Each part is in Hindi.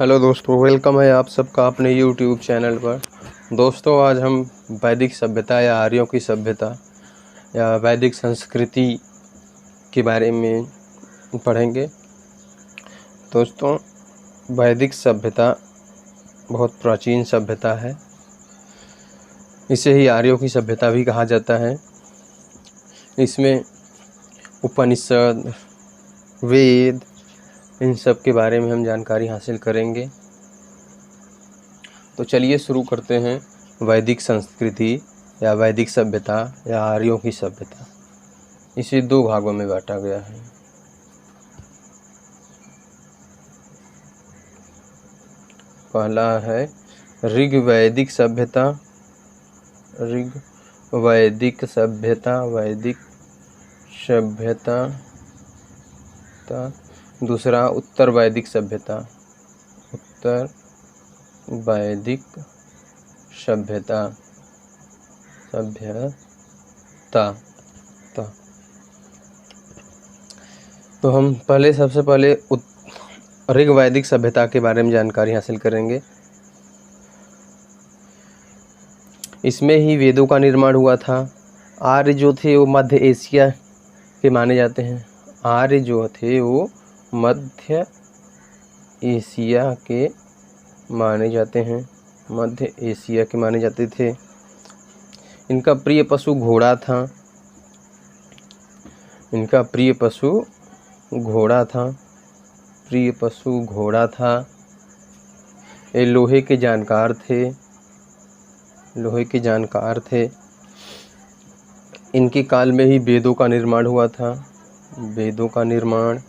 हेलो दोस्तों, वेलकम है आप सबका अपने यूट्यूब चैनल पर। दोस्तों, आज हम वैदिक सभ्यता या आर्यों की सभ्यता या वैदिक संस्कृति के बारे में पढ़ेंगे। दोस्तों, वैदिक सभ्यता बहुत प्राचीन सभ्यता है। इसे ही आर्यों की सभ्यता भी कहा जाता है। इसमें उपनिषद, वेद, इन सब के बारे में हम जानकारी हासिल करेंगे। तो चलिए शुरू करते हैं। वैदिक संस्कृति या वैदिक सभ्यता या आर्यों की सभ्यता, इसे दो भागों में बांटा गया है। पहला है ऋग्वैदिक सभ्यता, ऋग्वैदिक सभ्यता, वैदिक सभ्यता। दूसरा उत्तर वैदिक सभ्यता, उत्तर वैदिक सभ्यता। तो हम सबसे पहले ऋग्वैदिक सभ्यता के बारे में जानकारी हासिल करेंगे। इसमें ही वेदों का निर्माण हुआ था। आर्य जो थे वो मध्य एशिया के माने जाते हैं। आर्य जो थे वो मध्य एशिया के माने जाते हैं, मध्य एशिया के माने जाते थे। इनका प्रिय पशु घोड़ा था। इनका प्रिय पशु घोड़ा था। प्रिय पशु घोड़ा था। ये लोहे के जानकार थे। लोहे के जानकार थे। इनके काल में ही वेदों का निर्माण हुआ था। वेदों का निर्माण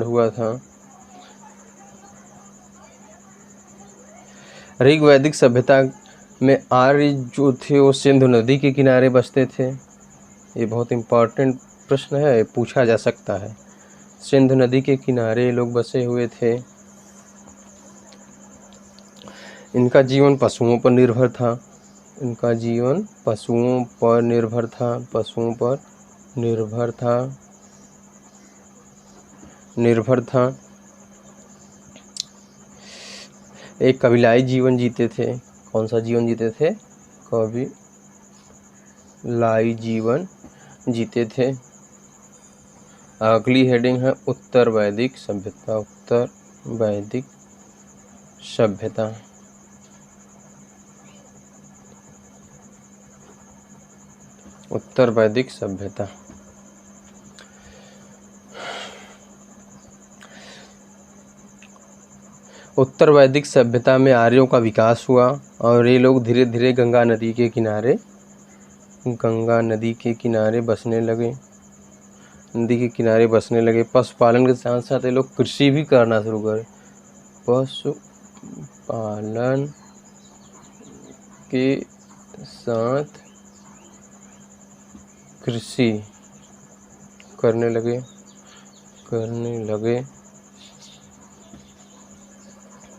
हुआ था। ऋग्वैदिक सभ्यता में आर्य जो थे वो सिंधु नदी के किनारे बसते थे। ये बहुत इम्पोर्टेंट प्रश्न है, पूछा जा सकता है। सिंधु नदी के किनारे लोग बसे हुए थे। इनका जीवन पशुओं पर निर्भर था। इनका जीवन पशुओं पर निर्भर था। पशुओं पर निर्भर था। एक कबीलाई जीवन जीते थे। कौन सा जीवन जीते थे? कबीलाई जीवन जीते थे। अगली हेडिंग है उत्तर वैदिक सभ्यता। उत्तर वैदिक सभ्यता। उत्तर वैदिक सभ्यता। उत्तर वैदिक सभ्यता में आर्यों का विकास हुआ और ये लोग धीरे धीरे गंगा नदी के किनारे बसने लगे। पशुपालन के साथ साथ ये लोग कृषि भी करना शुरू करे। पशुपालन के साथ कृषि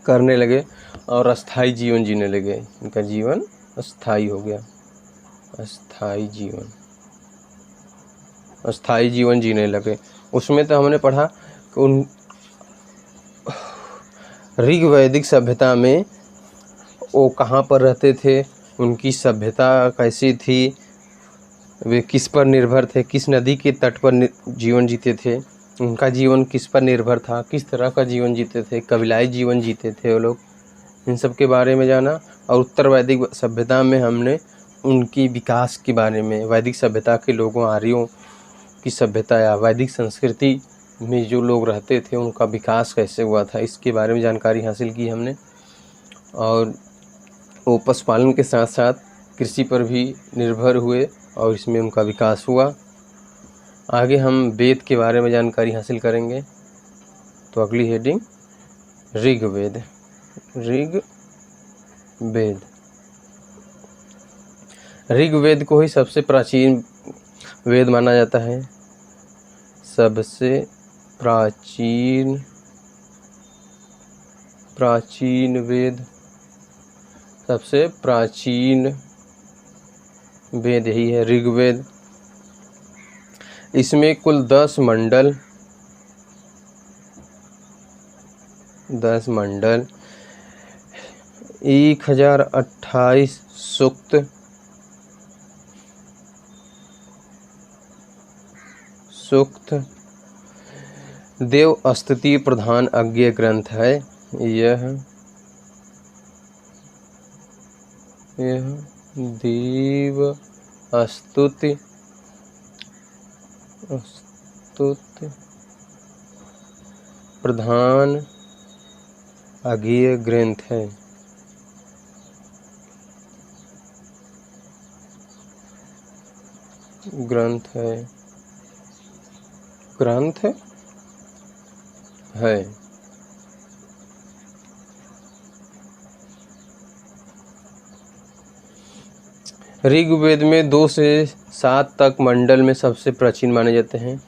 करने लगे और अस्थाई जीवन जीने लगे। इनका जीवन अस्थाई हो गया। अस्थाई जीवन जीने लगे। उसमें तो हमने पढ़ा कि उन ऋग्वैदिक सभ्यता में वो कहाँ पर रहते थे, उनकी सभ्यता कैसी थी, वे किस पर निर्भर थे, किस नदी के तट पर जीवन जीते थे, उनका जीवन किस पर निर्भर था, किस तरह का जीवन जीते थे, कबीलाई जीवन जीते थे वो लोग, इन सब के बारे में जाना। और उत्तर वैदिक सभ्यता में हमने उनकी विकास के बारे में, वैदिक सभ्यता के लोगों, आर्यों की सभ्यता या वैदिक संस्कृति में जो लोग रहते थे उनका विकास कैसे हुआ था, इसके बारे में जानकारी हासिल की हमने। और वो पशुपालन के साथ साथ कृषि पर भी निर्भर हुए और इसमें उनका विकास हुआ। आगे हम वेद के बारे में जानकारी हासिल करेंगे। तो अगली हेडिंग ऋग्वेद। ऋग्वेद को ही सबसे प्राचीन वेद माना जाता है। सबसे प्राचीन वेद, सबसे प्राचीन वेद यही है ऋग्वेद। इसमें कुल 10 मंडल 1028 सूक्त देव स्तुति प्रधान अज्ञेय ग्रंथ है। यह देव स्तुति प्रधान अज्ञेय ग्रंथ है। ग्रंथ है। ऋग्वेद में 2 से 7 तक मंडल में सबसे प्राचीन माने जाते हैं।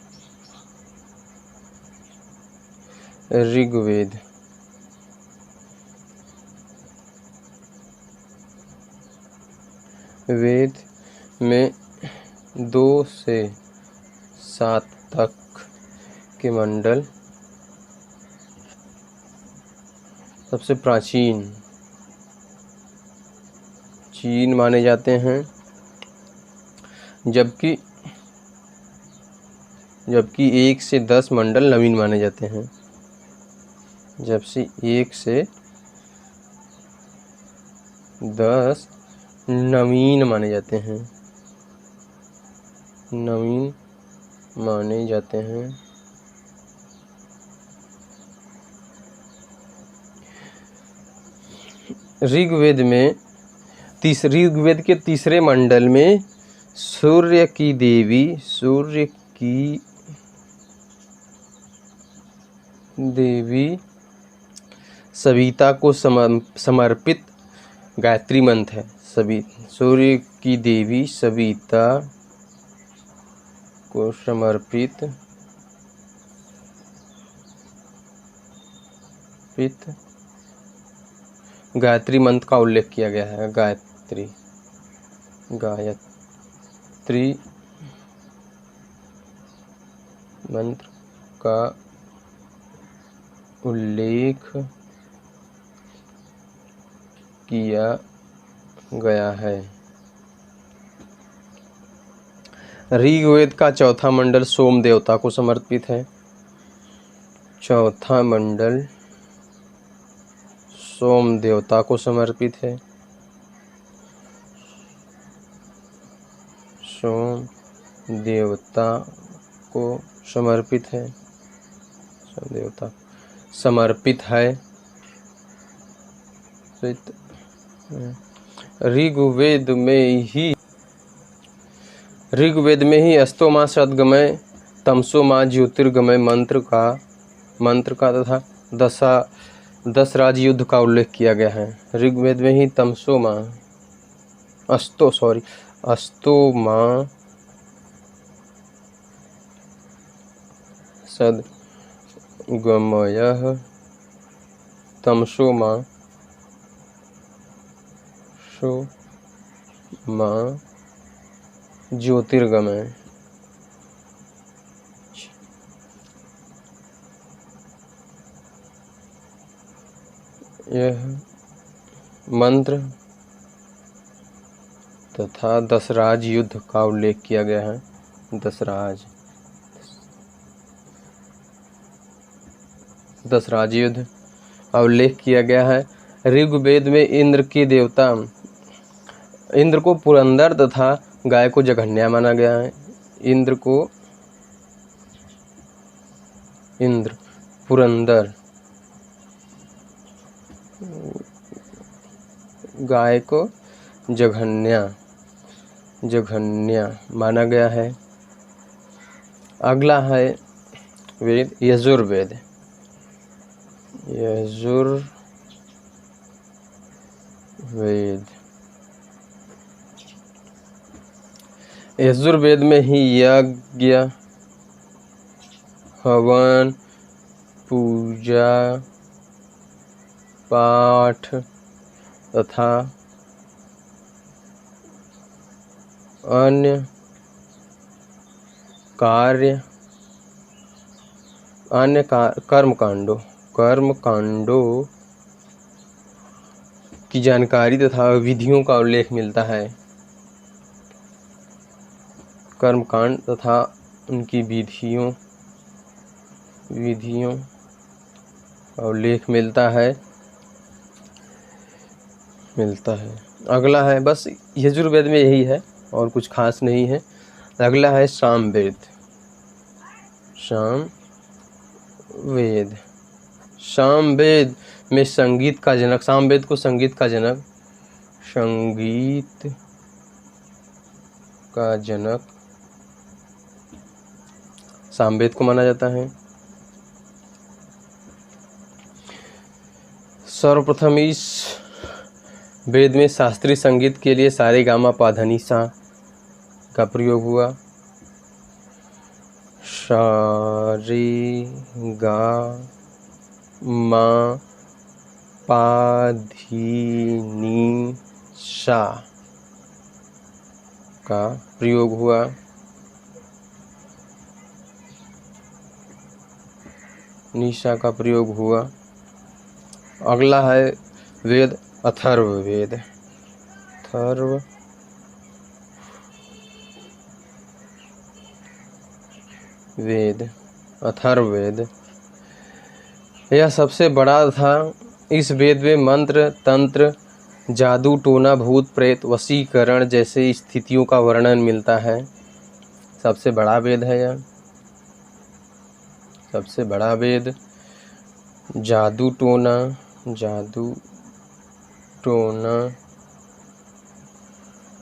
ऋग्वेद में 2 से 7 तक के मंडल सबसे प्राचीन माने जाते हैं, जबकि 1 से 10 मंडल नवीन माने जाते हैं। जबकि 1 से 10 नवीन माने जाते हैं। ऋग्वेद के तीसरे मंडल में सूर्य की देवी सविता को समर्पित गायत्री मंत्र है। सूर्य की देवी सविता को समर्पित गायत्री मंत्र का उल्लेख किया गया है। गायत्री मंत्र का उल्लेख किया गया है। ऋग्वेद का चौथा मंडल सोम देवता को समर्पित है। चौथा मंडल सोम देवता को समर्पित है। सोम देवता को समर्पित है। सोम देवता समर्पित है। ऋग्वेद में ही अस्तोमा सद्गमय तमसोमा ज्योतिर्गमय मंत्र का तथा 10 राज युद्ध का उल्लेख किया गया है। ऋग्वेद में ही अस्तोमा सद्गमयः तमसोमा ज्योतिर्गमय यह मंत्र तथा 10 राज युद्ध का उल्लेख किया गया है। 10 राज युद्ध का उल्लेख किया गया है। ऋग्वेद में इंद्र को पुरंदर तथा गाय को जघन्या माना गया है। इंद्र पुरंदर, गाय को जघन्या माना गया है। अगला है वेद यजुर्वेद। यजुर्वेद में ही यज्ञ, हवन, पूजा पाठ तथा अन्य कार्य अन्य कर्मकांडों की जानकारी तथा विधियों का उल्लेख मिलता है। कर्मकांड तथा उनकी विधियों का उल्लेख मिलता है। अगला है, बस यजुर्वेद में यही है और कुछ खास नहीं है। अगला है सामवेद। सामवेद में संगीत का जनक, सामवेद को संगीत का जनक सामवेद को माना जाता है। सर्वप्रथम इस वेद में शास्त्रीय संगीत के लिए सारेगामा पाधनीसा का प्रयोग हुआ। सारेगामा पाधनीसा का प्रयोग हुआ। निशा का प्रयोग हुआ। अगला है वेद अथर्ववेद। अथर्ववेद यह सबसे बड़ा था। इस वेद में मंत्र, तंत्र, जादू, टोना, भूत प्रेत, वशीकरण जैसे स्थितियों का वर्णन मिलता है। सबसे बड़ा वेद है यह। सबसे बड़ा वेद जादू टोना,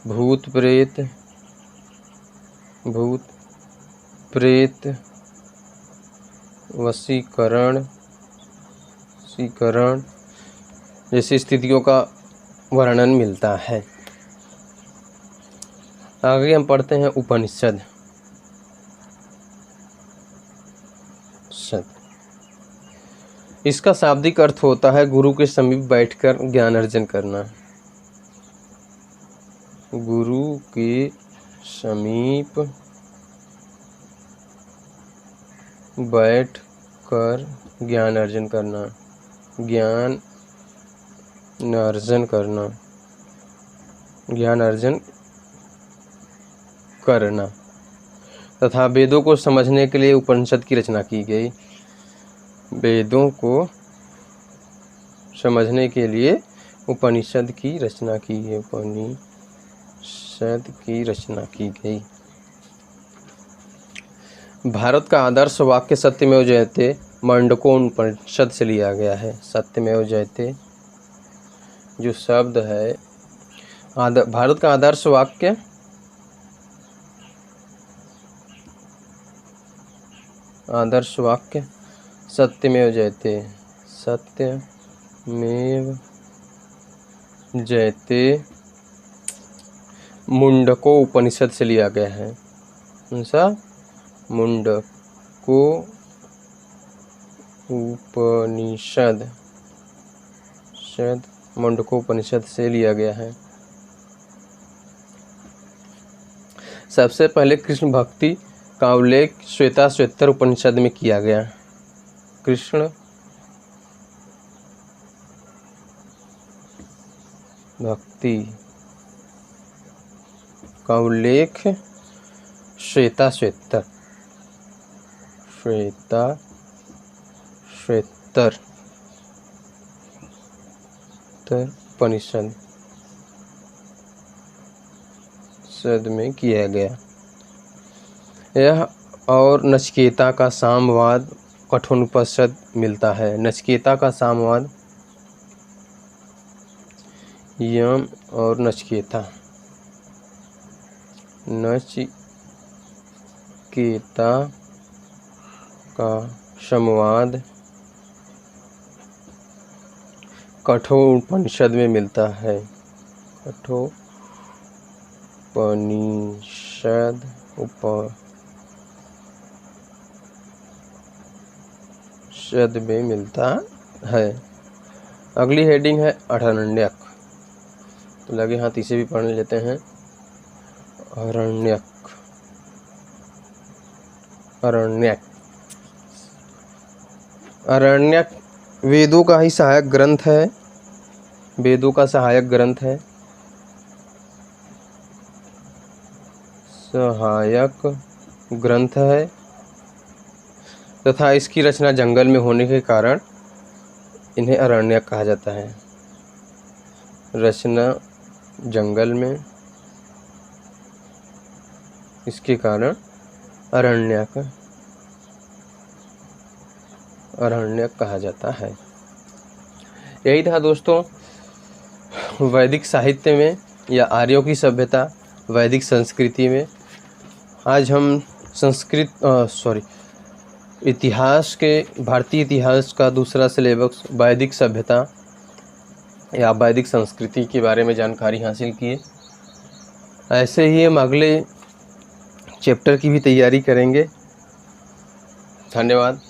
भूत प्रेत, वशीकरण जैसी स्थितियों का वर्णन मिलता है। आगे हम पढ़ते हैं उपनिषद। इसका शाब्दिक अर्थ होता है गुरु के समीप बैठकर ज्ञान अर्जन करना। गुरु के समीप बैठकर ज्ञान अर्जन करना तथा वेदों को समझने के लिए उपनिषद की रचना की गई। वेदों को समझने के लिए उपनिषद की रचना की गई। भारत का आदर्श वाक्य सत्यमेव जयते मांडुक्य उपनिषद से लिया गया है। सत्यमेव जयते जो शब्द है, भारत का आदर्श वाक्य सत्यमेव जयते मुंडको उपनिषद से लिया गया है। कौन सा? मुंडको उपनिषद से लिया गया है। सबसे पहले कृष्ण भक्ति का उल्लेख श्वेताश्वेतर उपनिषद में किया गया। कृष्ण भक्ति का उल्लेख श्वेताश्वेतर उपनिषद में किया गया। यह और नचिकेता का सामवाद कठोपनिषद मिलता है। नचिकेता का सामवाद यम और नचिकेता का संवाद कठोपनिषद में मिलता है। कठोपनिषद में मिलता है। अगली हेडिंग है अरण्यक। तो लगे हाथ इसे भी पढ़ लेते हैं। अरण्यक अरण्यक। अरण्यक वेदों का ही सहायक ग्रंथ है, वेदों का सहायक ग्रंथ है, सहायक ग्रंथ है तथा इसकी रचना जंगल में होने के कारण इन्हें अरण्यक कहा जाता है। रचना जंगल में, इसके कारण अरण्यक कहा जाता है। यही था दोस्तों वैदिक साहित्य में या आर्यों की सभ्यता वैदिक संस्कृति में। आज हम इतिहास के भारतीय इतिहास का दूसरा सिलेबस वैदिक सभ्यता या वैदिक संस्कृति के बारे में जानकारी हासिल किए। ऐसे ही हम अगले चैप्टर की भी तैयारी करेंगे। धन्यवाद।